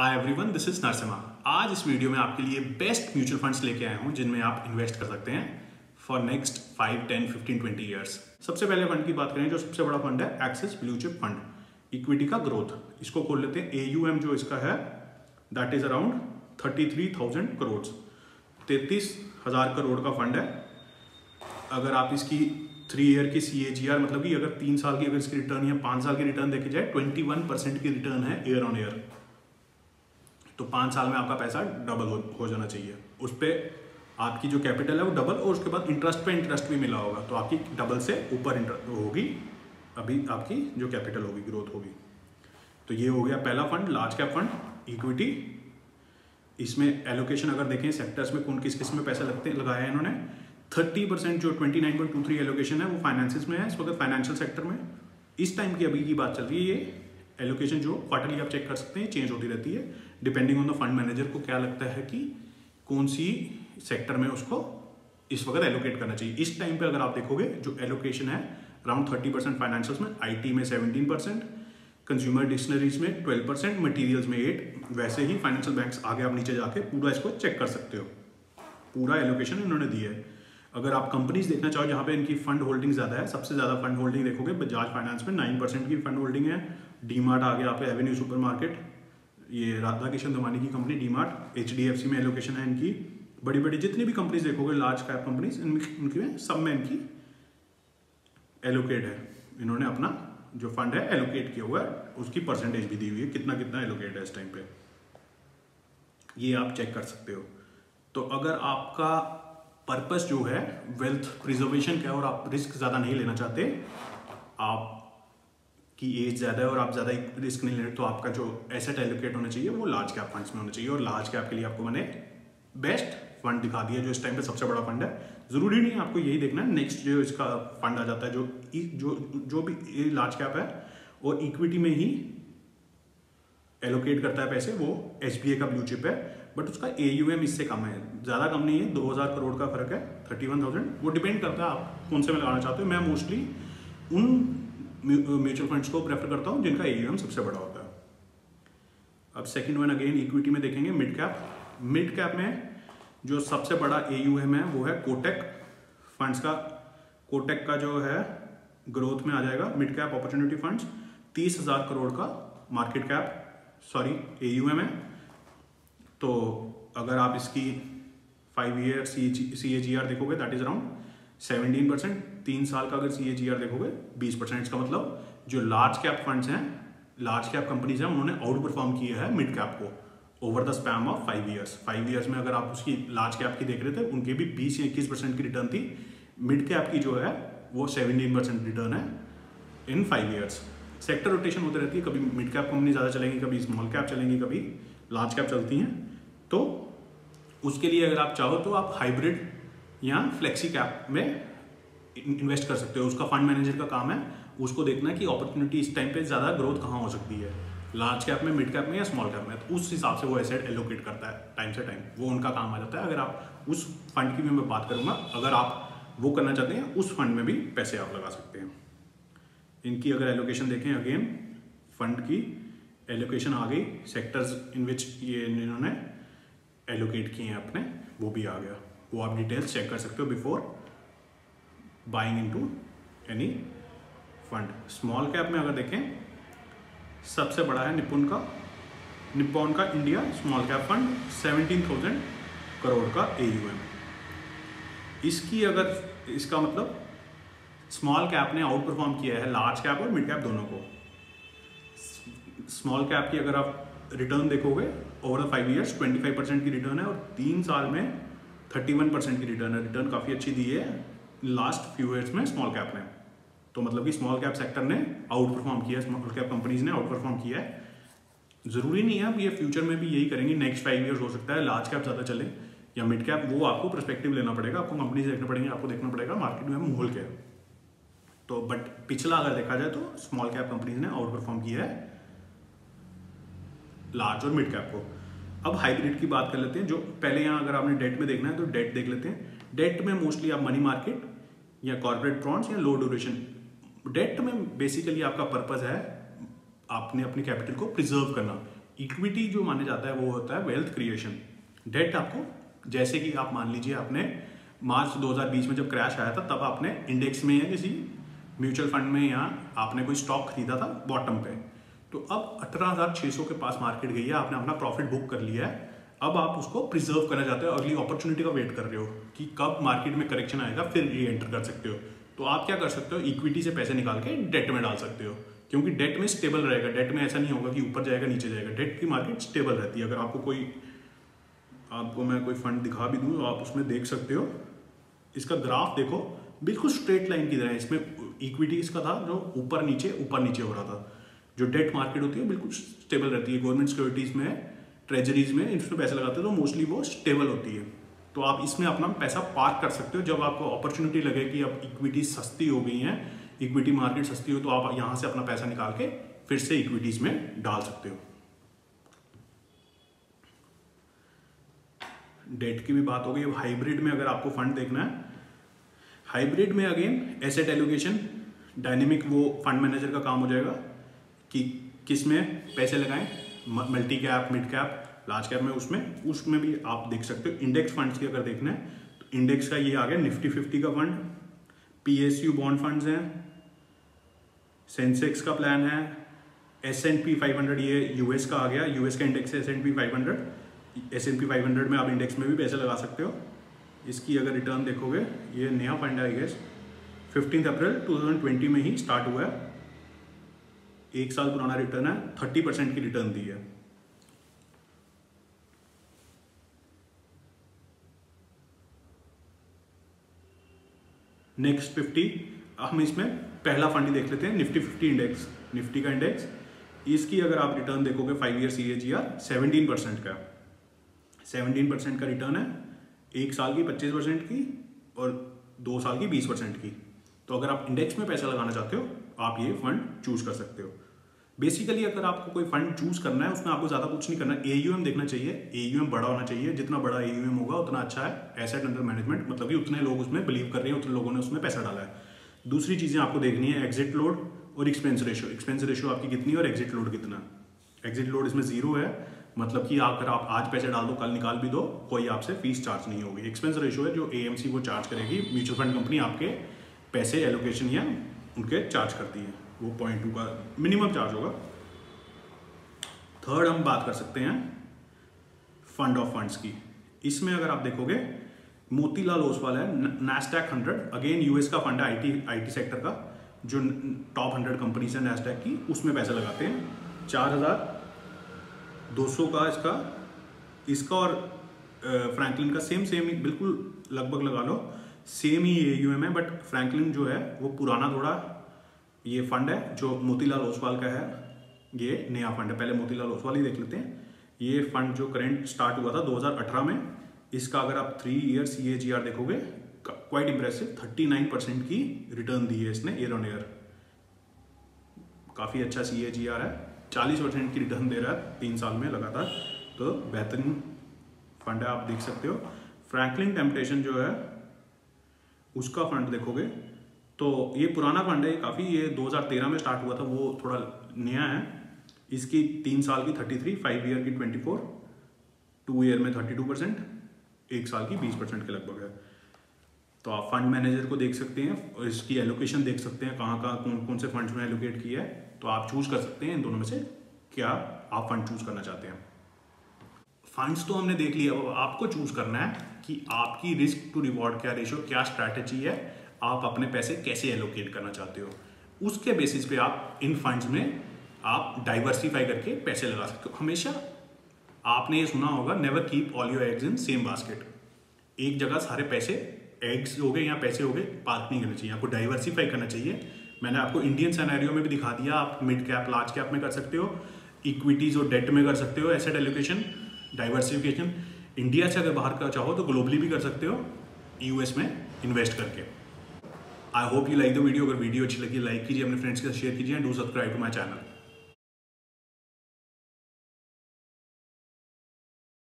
Hi everyone, this is Narasimha. आज इस video में आपके लिए बेस्ट म्यूचुअल फंड्स लेके आया हूं जिनमें आप इन्वेस्ट कर सकते हैं फॉर नेक्स्ट 5, 10, 15, 20 ईयर्स। सबसे पहले फंड की बात करें, जो सबसे बड़ा फंड है axis blue chip fund, equity का ग्रोथ। इसको खोल लेते हैं। AUM जो इसका है that is around 33,000 crore, 33,000 crore का फंड है। अगर आप इसकी 3 ईयर की CAGR मतलब कि अगर 3 साल की अगर इसकी रिटर्न या 5 साल की रिटर्न देखी जाए 21% की रिटर्न है ईयर ऑन ईयर। तो 5 साल में आपका पैसा डबल हो जाना चाहिए। उस पर आपकी जो कैपिटल है वो डबल, और उसके बाद इंटरेस्ट पे इंटरेस्ट भी मिला होगा, तो आपकी डबल से ऊपर होगी अभी आपकी जो कैपिटल होगी, ग्रोथ होगी। तो ये हो गया पहला fund, large cap fund, equity. इसमें एलोकेशन अगर देखें सेक्टर्स में कौन किस में पैसा लगाया है इन्होंने, 30% जो 29.23 एलोकेशन है वो फाइनेंसिस में है इस वक्त, फाइनेंशियल सेक्टर में। इस टाइम की अभी की बात चल रही है। ये एलोकेशन जो क्वार्टरली आप चेक कर सकते हैं, चेंज होती रहती है depending on the fund manager को क्या लगता है कि कौन सी सेक्टर में उसको इस वक्त एलोकेट करना चाहिए। इस टाइम पे अगर आप देखोगे जो एलोकेशन है अराउंड 30% फाइनेंशियल्स में, IT में 17%, कंज्यूमर डिक्शनरीज में 12%, मटेरियल्स में 8%। वैसे ही फाइनेंशियल बैंक्स आगे आप नीचे जाके पूरा इसको चेक कर सकते हो, पूरा एलोकेशन इन्होंने दी है। अगर आप कंपनीज देखना चाहो जहां पे इनकी फंड होल्डिंग ज्यादा है, सबसे ज्यादा फंड होल्डिंग देखोगे बजाज फाइनेंस में 9% की फंड होल्डिंग है। डीमार्ट आ गया यहाँ पे, एवेन्यू सुपरमार्केट, ये राधा किशन दमानी की कंपनी डीमार्ट। HDFC में एलोकेशन है इनकी। बड़ी बड़ी जितनी भी कंपनीज देखोगे लार्ज कैप कंपनीज, इनकी में सब में इनकी एलोकेट है। इन्होंने अपना जो फंड है एलोकेट किया हुआ है, उसकी परसेंटेज भी दी हुई है, कितना कितना एलोकेट है इस टाइम पे, ये आप चेक कर सकते हो। तो अगर आपका पर्पस जो है वेल्थ प्रिजर्वेशन का है और आप रिस्क ज़्यादा नहीं लेना चाहते, आपकी एज ज़्यादा है और आप ज़्यादा रिस्क नहीं ले रहे, तो आपका जो एसेट एलोकेट होना चाहिए वो लार्ज कैप फंड्स में होना चाहिए। और लार्ज कैप के लिए आपको मैंने बेस्ट फंड दिखा दिया जो इस टाइम पे सबसे बड़ा फंड है। ज़रूरी नहीं है आपको यही देखना है, नेक्स्ट जो इसका फंड आ जाता है जो भी लार्ज कैप है और इक्विटी में ही एलोकेट करता है पैसे, वो SBI का ब्लू चिप है, बट उसका AUM इससे कम है, ज़्यादा कम नहीं है, 2,000 करोड़ का फर्क है, 31,000। वो डिपेंड करता है आप कौन से में लगाना चाहते हो। मैं मोस्टली उन म्यूचुअल फंड्स को प्रेफर करता हूँ जिनका AUM सबसे बड़ा होता है। अब सेकंड वन अगेन इक्विटी में देखेंगे मिड कैप। मिड कैप में जो सबसे बड़ा AUM है वो है कोटक फंड्स का। कोटक का जो है ग्रोथ में आ जाएगा mid cap opportunity funds, 30,000 crore का मार्केट कैप AUM है। तो अगर आप इसकी 5 ईयर CAGR देखोगे दैट इज अराउंड 17%। 3 साल का अगर CAGR देखोगे 20%। इसका मतलब जो लार्ज कैप फंड्स हैं, लार्ज कैप कंपनीज हैं, उन्होंने आउट परफॉर्म किया है मिड कैप को over the span of 5 years. 5 years में अगर आप उसकी लार्ज कैप की देख रहे थे, उनकी भी 20 या 21% की रिटर्न थी। मिड कैप की जो है वो 17% रिटर्न है इन 5 ईयर्स। सेक्टर रोटेशन होती रहती है, कभी मिड कैप कंपनी ज़्यादा चलेंगी, कभी स्मॉल कैप चलेंगी, कभी लार्ज कैप चलती हैं। तो उसके लिए अगर आप चाहो तो आप हाइब्रिड या फ्लेक्सी कैप में इन्वेस्ट कर सकते हो। उसका फंड मैनेजर का काम है उसको देखना कि अपॉर्चुनिटी इस टाइम पे ज़्यादा ग्रोथ कहाँ हो सकती है, लार्ज कैप में, मिड कैप में या स्मॉल कैप में। तो उस हिसाब से वो एसेट एलोकेट करता है टाइम से टाइम, वो उनका काम आ जाता है। अगर आप उस फंड की भी मैं बात करूँगा, अगर आप वो करना चाहते हैं उस फंड में भी पैसे आप लगा सकते हैं। इनकी अगर एलोकेशन देखें, अगेन फंड की एलोकेशन आ गई, सेक्टर्स इन विच ये इन्होंने एलोकेट किए हैं अपने, वो भी आ गया। वो आप डिटेल्स चेक कर सकते हो before buying into any fund. Small cap में अगर देखें, सबसे बड़ा है निप्पॉन का India small cap fund, 17,000 crore का AUM। इसकी अगर इसका मतलब स्मॉल कैप ने आउट परफॉर्म किया है लार्ज कैप और मिड कैप दोनों को। स्मॉल कैप की अगर आप रिटर्न देखोगे ओवर द 5 ईयर्स 25% की रिटर्न है, और 3 साल में 31% की रिटर्न है। रिटर्न काफ़ी अच्छी दी है लास्ट फ्यू ईयर्स में स्मॉल कैप ने। तो मतलब कि स्मॉल कैप सेक्टर ने आउट परफॉर्म किया है, स्मॉल कैप कंपनीज ने आउट परफॉर्म किया है। ज़रूरी नहीं है अब ये फ्यूचर में भी यही करेंगे, नेक्स्ट 5 ईयर्स हो सकता है लार्ज कैप ज़्यादा चले या मिड कैप, वो आपको पर्सपेक्टिव लेना पड़ेगा, आपको कंपनीज देखना पड़ेंगे, आपको देखना पड़ेगा मार्केट में माहौल क्या है। तो बट पिछला अगर देखा जाए तो स्मॉल कैप कंपनीज ने आउट परफॉर्म किया है लार्ज और मिड कैप को। अब हाइब्रिड की बात कर लेते हैं। जो पहले यहाँ अगर आपने डेट में देखना है तो डेट देख लेते हैं। डेट में मोस्टली आप मनी मार्केट या कॉर्पोरेट बॉन्ड्स या लो ड्यूरेशन। डेट में बेसिकली आपका पर्पस है आपने अपनी कैपिटल को प्रिजर्व करना। इक्विटी जो माने जाता है वो होता है वेल्थ क्रिएशन। डेट आपको, जैसे कि आप मान लीजिए आपने मार्च 2020 में जब क्रैश आया था तब आपने इंडेक्स में या किसी म्यूचुअल फंड में या आपने कोई स्टॉक खरीदा था बॉटम पे, तो अब 18,600 के पास मार्केट गई है, आपने अपना प्रॉफिट बुक कर लिया है। अब आप उसको प्रिजर्व करना चाहते हो, अगली अपॉर्चुनिटी का वेट कर रहे हो कि कब मार्केट में करेक्शन आएगा फिर री एंटर कर सकते हो। तो आप क्या कर सकते हो, इक्विटी से पैसे निकाल के डेट में डाल सकते हो, क्योंकि डेट में स्टेबल रहेगा। डेट में ऐसा नहीं होगा कि ऊपर जाएगा नीचे जाएगा, डेट की मार्केट स्टेबल रहती है। अगर आपको मैं कोई फंड दिखा भी दूँ तो आप उसमें देख सकते हो, इसका ग्राफ देखो बिल्कुल स्ट्रेट लाइन की तरह। इसमें इक्विटी इसका था जो ऊपर नीचे हो रहा था। जो डेट मार्केट होती है बिल्कुल स्टेबल रहती है। गवर्नमेंट सिक्योरिटीज में, ट्रेजरीज में इसमें पैसे लगाते हैं तो मोस्टली वो स्टेबल होती है। तो आप इसमें अपना पैसा पार्क कर सकते हो। जब आपको अपॉर्चुनिटी लगे कि अब इक्विटी सस्ती हो गई हैं, इक्विटी मार्केट सस्ती हो, तो आप यहाँ से अपना पैसा निकाल के फिर से इक्विटीज में डाल सकते हो। डेट की भी बात हो गई। हाइब्रिड में अगर आपको फंड देखना है, हाइब्रिड में अगेन एसेट एलोकेशन डायनेमिक वो फंड मैनेजर का काम हो जाएगा कि किस में पैसे लगाएं, multi cap, mid cap, large cap में। उसमें भी आप देख सकते हो। इंडेक्स फंड्स की अगर देखना है तो इंडेक्स का ये आ गया निफ्टी 50 का फंड, PSU बॉन्ड फंड्स हैं, सेंसेक्स का प्लान है, S&P 500 ये यूएस का आ गया, यूएस का इंडेक्स है S&P 500। S&P 500 में आप इंडेक्स में भी पैसे लगा सकते हो। इसकी अगर रिटर्न देखोगे, ये नया फंड है आई गेस, 15 अप्रैल 2020 में ही स्टार्ट हुआ है, 1 साल पुराना रिटर्न है, 30% की रिटर्न दी है। नेक्स्ट 50, हम इसमें पहला फंड ही देख लेते हैं, निफ्टी 50 इंडेक्स, निफ्टी का इंडेक्स। इसकी अगर आप रिटर्न देखोगे 5 ईयर CAGR 17% का, 17% का रिटर्न है, 1 साल की 25% की और 2 साल की 20% की। तो अगर आप इंडेक्स में पैसा लगाना चाहते हो आप ये फंड चूज कर सकते हो। बेसिकली अगर आपको कोई फंड चूज करना है उसमें आपको ज़्यादा कुछ नहीं करना, AUM देखना चाहिए, AUM बड़ा होना चाहिए। जितना बड़ा AUM होगा उतना अच्छा है। एसेट अंडर मैनेजमेंट, मतलब कि उतने लोग उसमें बिलीव कर रहे हैं, उतने लोगों ने उसमें पैसा डाला है। दूसरी चीज़ें आपको देखनी है, एग्जिट लोड और एक्सपेंस रेशियो। एक्सपेंस रेशियो आपकी कितनी है और एग्जिट लोड कितना। एग्जिट लोड इसमें 0 है, मतलब कि अगर आप आज पैसे डाल दो कल निकाल भी दो, कोई आपसे फीस चार्ज नहीं होगी। एक्सपेंस रेशियो है जो AMC वो चार्ज करेगी, म्यूचुअल फंड कंपनी आपके पैसे एलोकेशन या उनके चार्ज करती है, वो 0.2 का मिनिमम चार्ज होगा। थर्ड हम बात कर सकते हैं फंड ऑफ फंड्स की। इसमें अगर आप देखोगे मोतीलाल ओसवाल है, नैस्डैक 100, अगेन यूएस का फंड है, IT सेक्टर का, जो टॉप 100 कंपनीज है नैस्डैक की, उसमें पैसा लगाते हैं। 4,200 का इसका और फ्रैंकलिन का सेम ही बिल्कुल लगभग लगा लो, सेम ही AUM है। बट फ्रैंकलिन जो है वो पुराना थोड़ा ये फंड है, जो मोतीलाल ओसवाल का है ये नया फंड है। पहले मोतीलाल ओसवाल ही देख लेते हैं। ये फंड जो करंट स्टार्ट हुआ था 2018 में, इसका अगर आप 3 ईयर CAGR देखोगे क्वाइट इंप्रेसिव, 39% की रिटर्न दी है इसने ईयर ऑन ईयर। काफ़ी अच्छा CAGR है, 40% की रिटर्न दे रहा है 3 साल में लगातार, तो बेहतरीन फंड है, आप देख सकते हो। फ्रैंकलिन टेम्पटेशन जो है उसका फंड देखोगे तो ये पुराना फंड है काफ़ी, ये 2013 में स्टार्ट हुआ था, वो थोड़ा नया है। इसकी 3 साल की 33, 5 ईयर की 24, 2 ईयर में 32%, 1 साल की 20% के लगभग है। तो आप फंड मैनेजर को देख सकते हैं और इसकी एलोकेशन देख सकते हैं, कहाँ कौन से फंड्स में एलोकेट किया है। तो आप चूज कर सकते हैं इन दोनों में से क्या आप फंड चूज करना चाहते हैं। फंड्स तो हमने देख लिया, अब आपको चूज करना है कि आपकी रिस्क टू रिवॉर्ड क्या रेशियो, क्या स्ट्रैटेजी है, आप अपने पैसे कैसे एलोकेट करना चाहते हो। उसके बेसिस पे आप इन फंड्स में आप डाइवर्सिफाई करके पैसे लगा सकते हो। हमेशा आपने ये सुना होगा, never keep all your eggs in same basket. एक जगह सारे पैसे, एग्स हो गए या पैसे हो गए, पार्क नहीं करना चाहिए, आपको डाइवर्सिफाई करना चाहिए। मैंने आपको इंडियन सिनेरियो में भी दिखा दिया, आप मिड कैप, लार्ज कैप में कर सकते हो, इक्विटीज और डेट में कर सकते हो, एसेट एलोकेशन, डाइवर्सिफिकेशन। इंडिया से अगर बाहर का चाहो तो ग्लोबली भी कर सकते हो, US में इन्वेस्ट करके। I hope you like the video. अगर वीडियो अच्छी लगी लाइक कीजिए, अपने फ्रेंड्स के साथ शेयर कीजिए, do subscribe to my channel.